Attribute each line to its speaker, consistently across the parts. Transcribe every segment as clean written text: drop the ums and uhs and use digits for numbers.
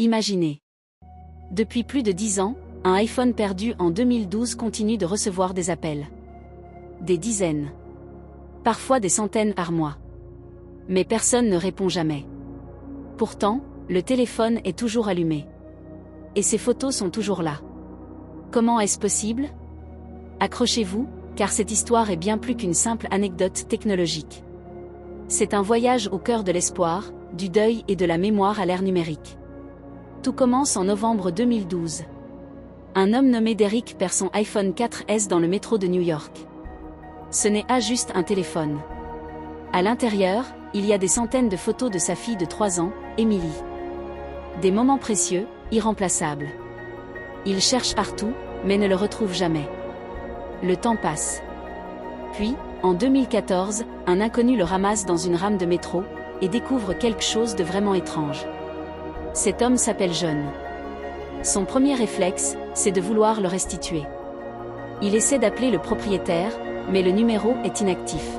Speaker 1: Imaginez. Depuis plus de 10 ans, un iPhone perdu en 2012 continue de recevoir des appels. Des dizaines. Parfois des centaines par mois. Mais personne ne répond jamais. Pourtant, le téléphone est toujours allumé. Et ses photos sont toujours là. Comment est-ce possible? Accrochez-vous, car cette histoire est bien plus qu'une simple anecdote technologique. C'est un voyage au cœur de l'espoir, du deuil et de la mémoire à l'ère numérique. Tout commence en novembre 2012. Un homme nommé Derek perd son iPhone 4S dans le métro de New York. Ce n'est pas juste un téléphone. À l'intérieur, il y a des centaines de photos de sa fille de 3 ans, Emily. Des moments précieux, irremplaçables. Il cherche partout, mais ne le retrouve jamais. Le temps passe. Puis, en 2014, un inconnu le ramasse dans une rame de métro, et découvre quelque chose de vraiment étrange. Cet homme s'appelle John. Son premier réflexe, c'est de vouloir le restituer. Il essaie d'appeler le propriétaire, mais le numéro est inactif.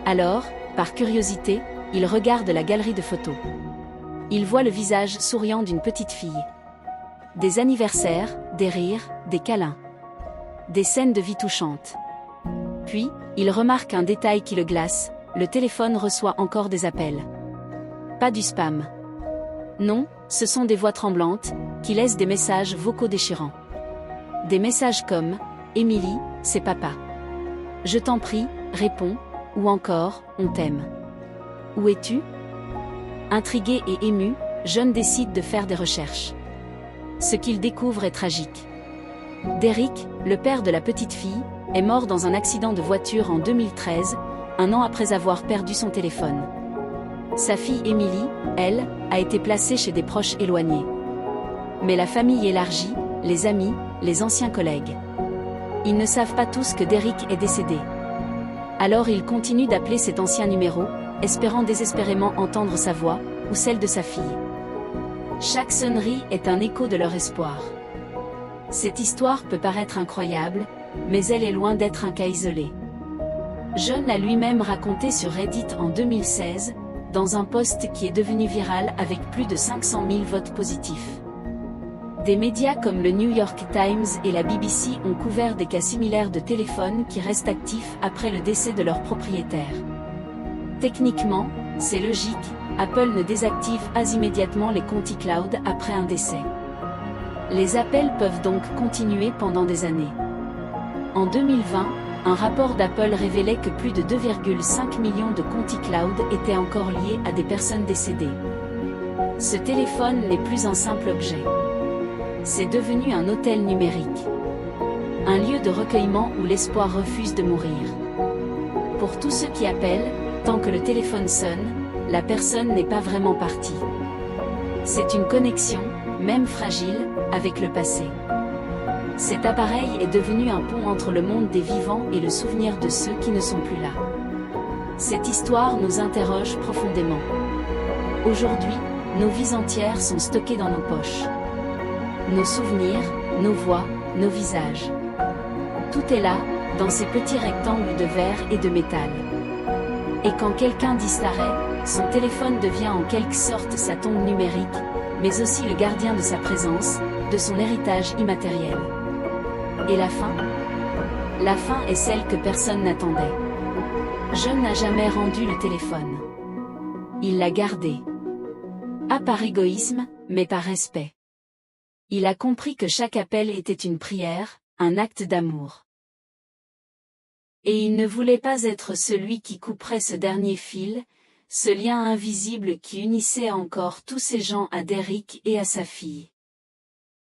Speaker 1: Alors, par curiosité, il regarde la galerie de photos. Il voit le visage souriant d'une petite fille. Des anniversaires, des rires, des câlins. Des scènes de vie touchantes. Puis, il remarque un détail qui le glace, le téléphone reçoit encore des appels. Pas du spam. Non, ce sont des voix tremblantes, qui laissent des messages vocaux déchirants. Des messages comme « Emily, c'est papa. Je t'en prie, réponds » ou encore « On t'aime. Où es-tu » Intrigué et ému, John décide de faire des recherches. Ce qu'il découvre est tragique. Derek, le père de la petite fille, est mort dans un accident de voiture en 2013, un an après avoir perdu son téléphone. Sa fille Emily, elle, a été placée chez des proches éloignés. Mais la famille élargie, les amis, les anciens collègues. Ils ne savent pas tous que Derek est décédé. Alors ils continuent d'appeler cet ancien numéro, espérant désespérément entendre sa voix, ou celle de sa fille. Chaque sonnerie est un écho de leur espoir. Cette histoire peut paraître incroyable, mais elle est loin d'être un cas isolé. John l'a lui-même raconté sur Reddit en 2016, dans un post qui est devenu viral avec plus de 500 000 votes positifs. Des médias comme le New York Times et la BBC ont couvert des cas similaires de téléphones qui restent actifs après le décès de leur propriétaire. Techniquement, c'est logique, Apple ne désactive pas immédiatement les comptes iCloud après un décès. Les appels peuvent donc continuer pendant des années. En 2020, un rapport d'Apple révélait que plus de 2,5 millions de comptes iCloud étaient encore liés à des personnes décédées. Ce téléphone n'est plus un simple objet. C'est devenu un hôtel numérique. Un lieu de recueillement où l'espoir refuse de mourir. Pour tous ceux qui appellent, tant que le téléphone sonne, la personne n'est pas vraiment partie. C'est une connexion, même fragile, avec le passé. Cet appareil est devenu un pont entre le monde des vivants et le souvenir de ceux qui ne sont plus là. Cette histoire nous interroge profondément. Aujourd'hui, nos vies entières sont stockées dans nos poches. Nos souvenirs, nos voix, nos visages. Tout est là, dans ces petits rectangles de verre et de métal. Et quand quelqu'un disparaît, son téléphone devient en quelque sorte sa tombe numérique, mais aussi le gardien de sa présence, de son héritage immatériel. Et la fin? La fin est celle que personne n'attendait. John n'a jamais rendu le téléphone. Il l'a gardé. Pas par égoïsme, mais par respect. Il a compris que chaque appel était une prière, un acte d'amour. Et il ne voulait pas être celui qui couperait ce dernier fil, ce lien invisible qui unissait encore tous ces gens à Derek et à sa fille.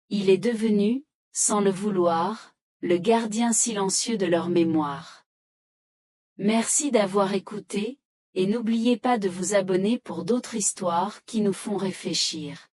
Speaker 1: Il est devenu, sans le vouloir, le gardien silencieux de leur mémoire. Merci d'avoir écouté, et n'oubliez pas de vous abonner pour d'autres histoires qui nous font réfléchir.